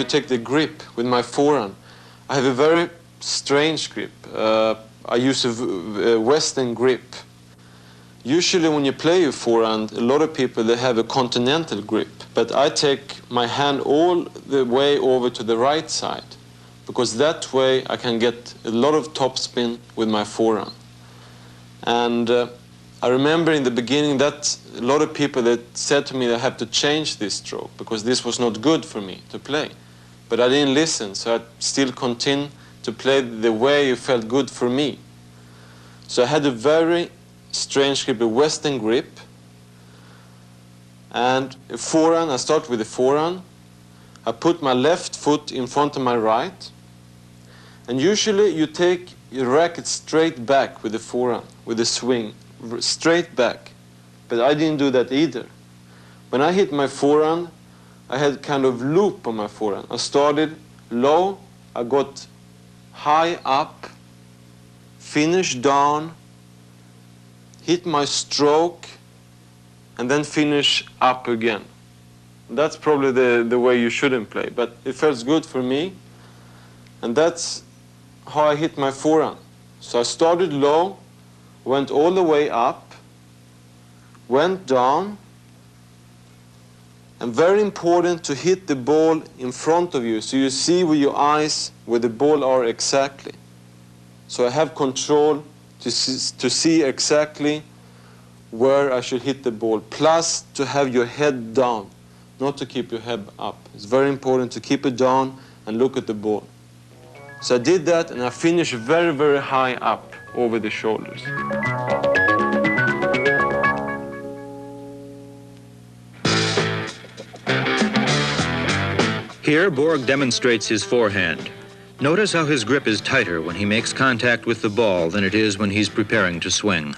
take the grip with my forehand, I have a very strange grip. I use a Western grip. Usually when you play your forehand, a lot of people, they have a Continental grip. But I take my hand all the way over to the right side, because that way I can get a lot of topspin with my forehand. And I remember in the beginning that a lot of people that said to me that I have to change this stroke because this was not good for me to play. But I didn't listen, so I still continued to play the way it felt good for me. So I had a very strange grip, a Western grip. And a forehand, I start with the forehand. I put my left foot in front of my right. And usually you take your racket straight back with the forehand, with the swing, straight back. But I didn't do that either. When I hit my forehand, I had kind of loop on my forehand. I started low, I got high up, finished down, hit my stroke, and then finish up again. That's probably the way you shouldn't play, but it felt good for me. And that's how I hit my forehand. So I started low, went all the way up, went down, and very important to hit the ball in front of you so you see with your eyes where the ball are exactly. So I have control to see exactly where I should hit the ball, plus to have your head down, not to keep your head up. It's very important to keep it down and look at the ball. So I did that, and I finished very, very high up over the shoulders. Here, Borg demonstrates his forehand. Notice how his grip is tighter when he makes contact with the ball than it is when he's preparing to swing.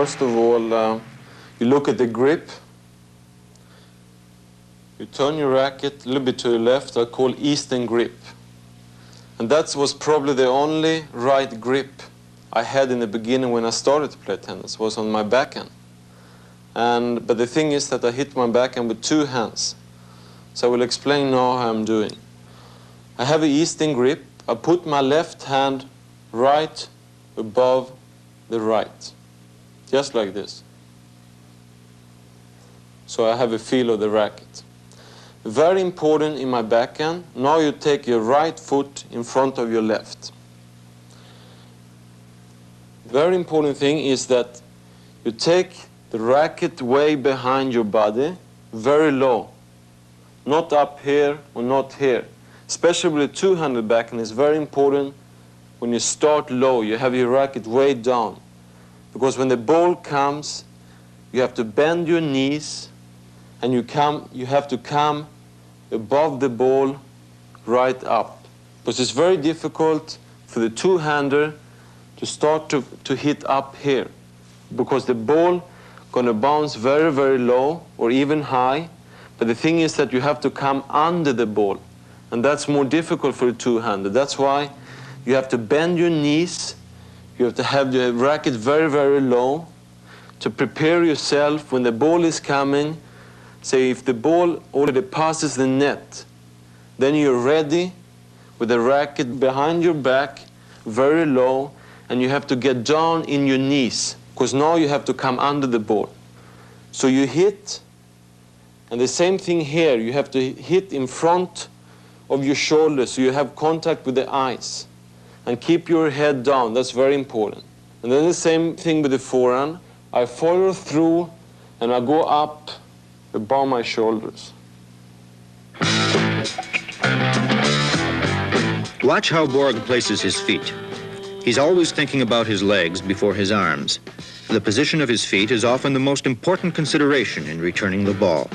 First of all, you look at the grip. You turn your racket a little bit to the left, I call Eastern grip. And that was probably the only right grip I had in the beginning when I started to play tennis, was on my backhand. But the thing is that I hit my backhand with two hands. So I will explain now how I'm doing. I have an Eastern grip. I put my left hand right above the right. Just like this. So I have a feel of the racket. Very important in my backhand, now you take your right foot in front of your left. Very important thing is that you take the racket way behind your body, very low. Not up here or not here. Especially with a two-handed backhand, it's very important when you start low, you have your racket way down. Because when the ball comes, you have to bend your knees and you have to come above the ball right up. Because it's very difficult for the two-hander to start to hit up here. Because the ball gonna bounce very, very low or even high. But the thing is that you have to come under the ball. And that's more difficult for a two-hander. That's why you have to bend your knees. You have to have the racket very, very low to prepare yourself when the ball is coming. Say if the ball already passes the net, then you're ready with the racket behind your back, very low, and you have to get down in your knees, because now you have to come under the ball. So you hit, and the same thing here, you have to hit in front of your shoulders so you have contact with the eyes. And keep your head down, that's very important. And then the same thing with the forehand. I follow through and I go up above my shoulders. Watch how Borg places his feet. He's always thinking about his legs before his arms. The position of his feet is often the most important consideration in returning the ball.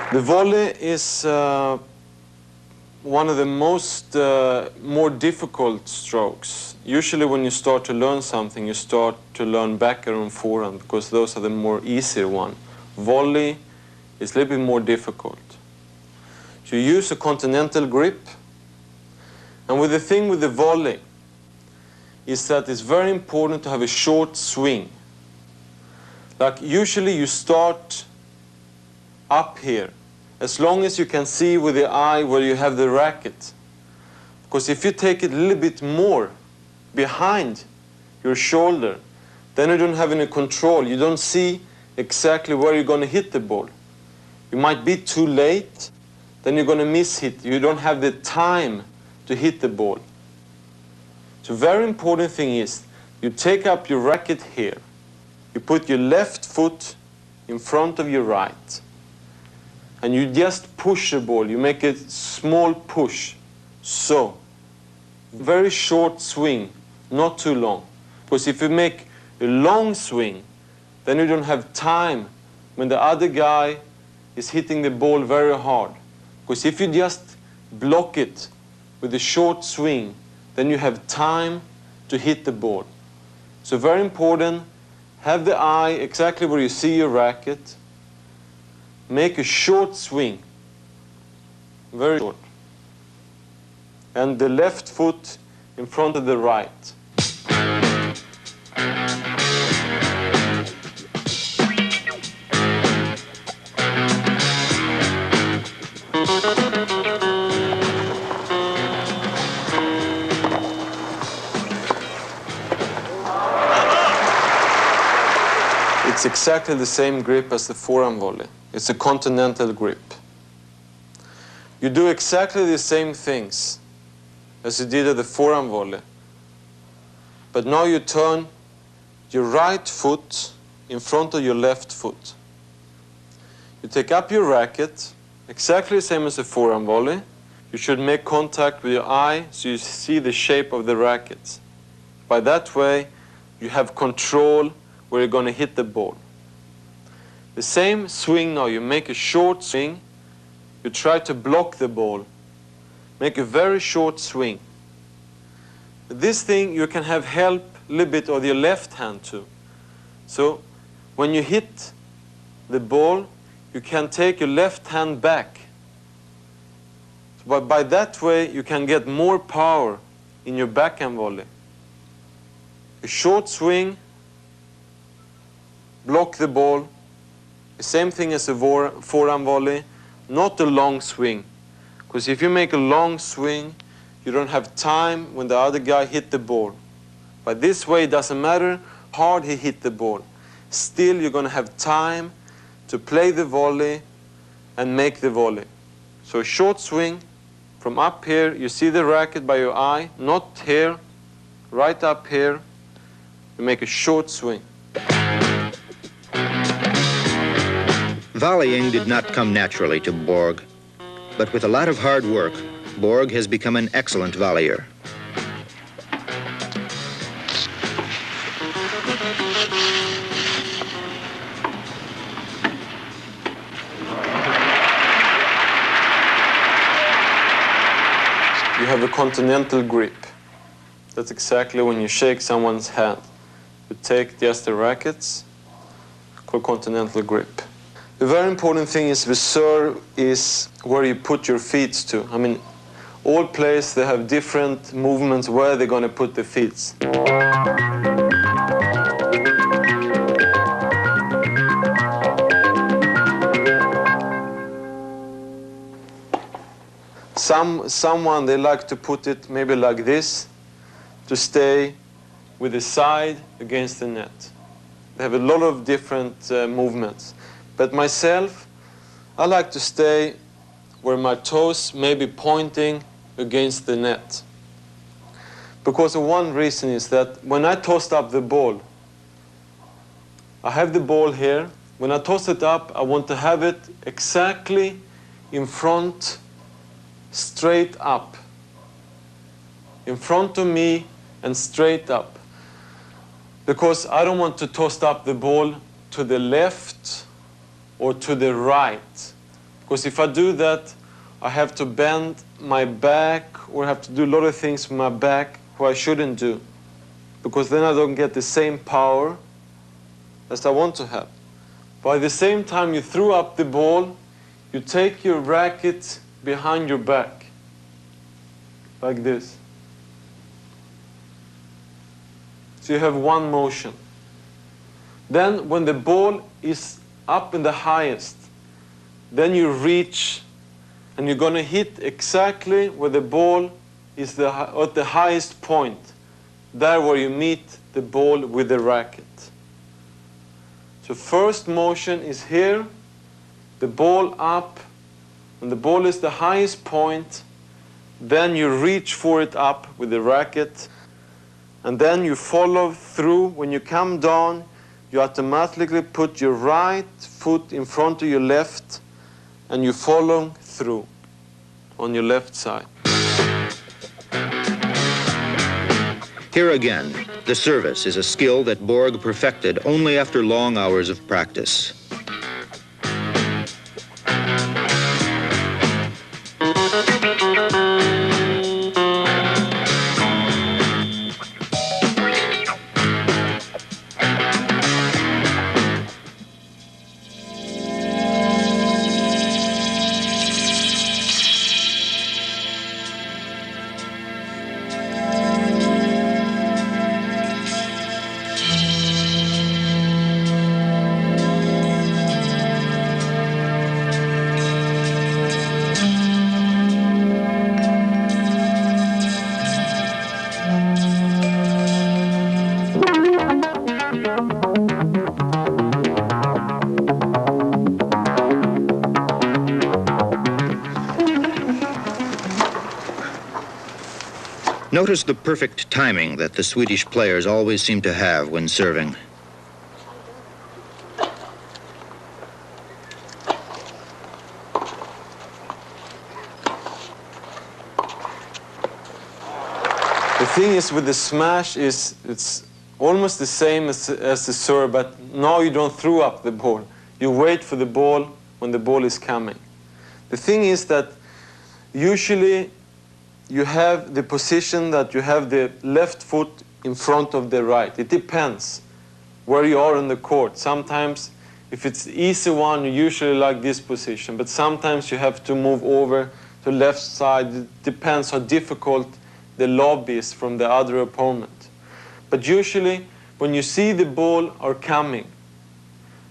The volley is one of the more difficult strokes. Usually when you start to learn something, you start to learn backhand and forehand because those are the more easier one. Volley is a little bit more difficult. So you use a continental grip. And with the thing with the volley is that it's very important to have a short swing. Like usually you start up here, as long as you can see with the eye where you have the racket. Because if you take it a little bit more behind your shoulder, then you don't have any control. You don't see exactly where you're going to hit the ball. You might be too late, then you're going to miss hit. You don't have the time to hit the ball. So very important thing is, you take up your racket here. You put your left foot in front of your right. And you just push the ball. You make a small push. So, very short swing, not too long. Because if you make a long swing, then you don't have time when the other guy is hitting the ball very hard. Because if you just block it with a short swing, then you have time to hit the ball. So very important, have the eye exactly where you see your racket. Make a short swing, very short. And the left foot in front of the right. exactly the same grip as the forehand volley. It's a Continental Grip. You do exactly the same things as you did at the forehand volley. But now you turn your right foot in front of your left foot. You take up your racket, exactly the same as the forehand volley. You should make contact with your eye so you see the shape of the racket. By that way, you have control where you're going to hit the ball. The same swing now, you make a short swing. You try to block the ball. Make a very short swing. This thing you can have help a little bit of your left hand too. So when you hit the ball, you can take your left hand back. But by that way, you can get more power in your backhand volley. A short swing, block the ball. The same thing as a forehand volley, not a long swing. Because if you make a long swing, you don't have time when the other guy hit the ball. But this way, it doesn't matter how hard he hit the ball. Still, you're going to have time to play the volley and make the volley. So a short swing from up here, you see the racket by your eye, not here, right up here. You make a short swing. Volleying did not come naturally to Borg, but with a lot of hard work, Borg has become an excellent volleyer. You have a Continental Grip. That's exactly when you shake someone's hand. You take just the rackets, called Continental Grip. The very important thing is the serve is where you put your feet to. I mean, all players, they have different movements where they're going to put the feet. Someone, they like to put it maybe like this, to stay with the side against the net. They have a lot of different movements. But myself, I like to stay where my toes may be pointing against the net. Because of one reason is that when I tossed up the ball, I have the ball here. When I toss it up, I want to have it exactly in front, straight up. In front of me and straight up. Because I don't want to toss up the ball to the left or to the right. Because if I do that, I have to bend my back or have to do a lot of things with my back who I shouldn't do. Because then I don't get the same power as I want to have. By the same time you threw up the ball, you take your racket behind your back, like this. So you have one motion. Then when the ball is up in the highest, then you reach and you're going to hit exactly where the ball is at the highest point, there where you meet the ball with the racket. So first motion is here, the ball up, and the ball is the highest point, then you reach for it up with the racket, and then you follow through. When you come down, you automatically put your right foot in front of your left and you follow through on your left side. Here again, the service is a skill that Borg perfected only after long hours of practice. Notice the perfect timing that the Swedish players always seem to have when serving. The thing is with the smash is it's almost the same as the serve, but now you don't throw up the ball. You wait for the ball when the ball is coming. The thing is that usually you have the position that you have the left foot in front of the right. It depends where you are on the court. Sometimes if it's the easy one, you usually like this position, but sometimes you have to move over to left side. It depends how difficult the lob is from the other opponent. But usually when you see the ball are coming,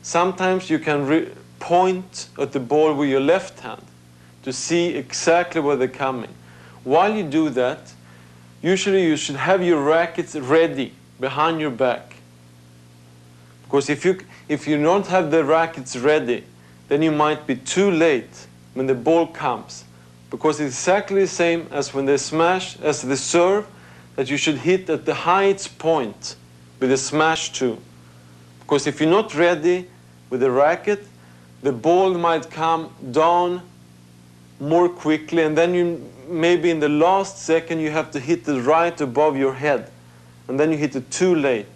sometimes you can point at the ball with your left hand to see exactly where they're coming. While you do that, usually you should have your rackets ready behind your back. Because if you don't have the rackets ready, then you might be too late when the ball comes. Because it's exactly the same as when they smash, as the serve, that you should hit at the highest point with the smash too. Because if you're not ready with the racket, the ball might come down more quickly, and then you maybe in the last second you have to hit it right above your head, and then you hit it too late,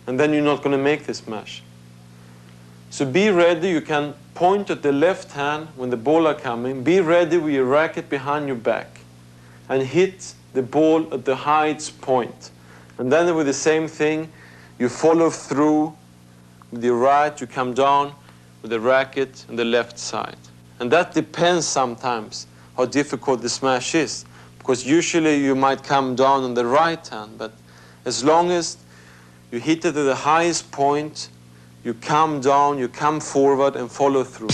and then you're not going to make the smash. So be ready. You can point at the left hand when the ball are coming. Be ready with your racket behind your back and hit the ball at the highest point. And then with the same thing, you follow through with your right, you come down with the racket on the left side. And that depends sometimes how difficult the smash is, because usually you might come down on the right hand, but as long as you hit it at the highest point, you come down, you come forward and follow through.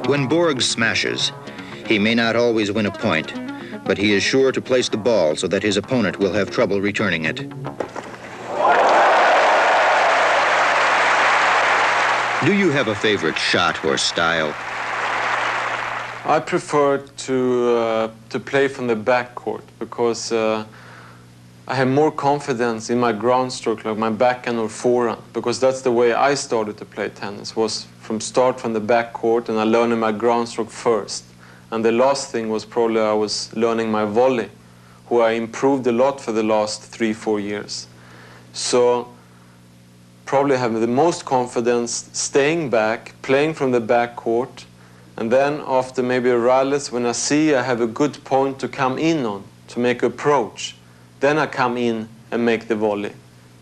When Borg smashes, he may not always win a point, but he is sure to place the ball so that his opponent will have trouble returning it. Do you have a favorite shot or style? I prefer to play from the backcourt because I have more confidence in my ground stroke, like my backhand or forehand, because that's the way I started to play tennis, was from the backcourt, and I learned my ground stroke first. And the last thing was probably I was learning my volley, who I improved a lot for the last 3-4 years. So probably have the most confidence staying back, playing from the backcourt, and then after maybe a rallies, when I see I have a good point to come in on, to make approach, then I come in and make the volley.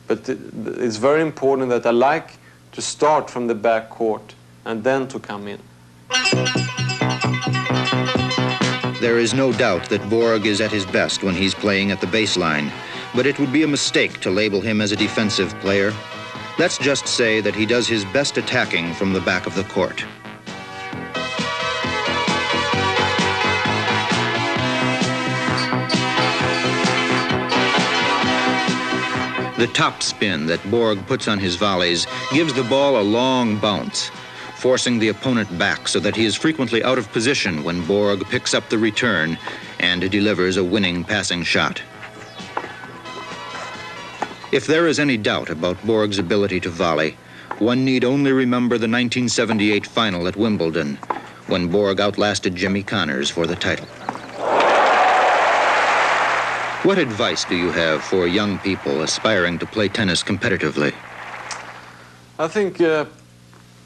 But it's very important that I like to start from the backcourt and then to come in. There is no doubt that Borg is at his best when he's playing at the baseline, but it would be a mistake to label him as a defensive player. Let's just say that he does his best attacking from the back of the court. The top spin that Borg puts on his volleys gives the ball a long bounce, forcing the opponent back so that he is frequently out of position when Borg picks up the return and delivers a winning passing shot. If there is any doubt about Borg's ability to volley, one need only remember the 1978 final at Wimbledon, when Borg outlasted Jimmy Connors for the title. What advice do you have for young people aspiring to play tennis competitively? I think the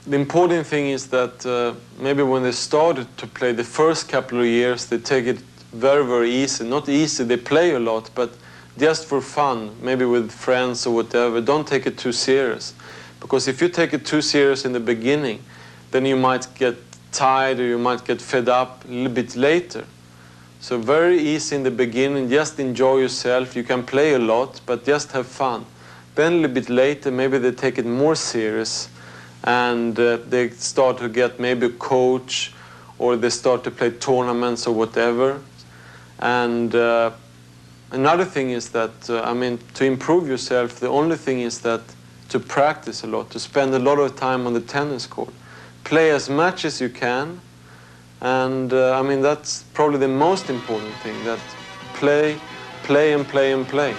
important thing is that maybe when they started to play the first couple of years, they take it very, very easy. Not easy, they play a lot, but just for fun, maybe with friends or whatever. Don't take it too serious. Because if you take it too serious in the beginning, then you might get tired or you might get fed up a little bit later. So very easy in the beginning, just enjoy yourself. You can play a lot, but just have fun. Then a little bit later, maybe they take it more serious and they start to get maybe a coach, or they start to play tournaments or whatever. And another thing is that, I mean, to improve yourself, the only thing is that to practice a lot, to spend a lot of time on the tennis court. Play as much as you can. And I mean, that's probably the most important thing, that play, play and play and play.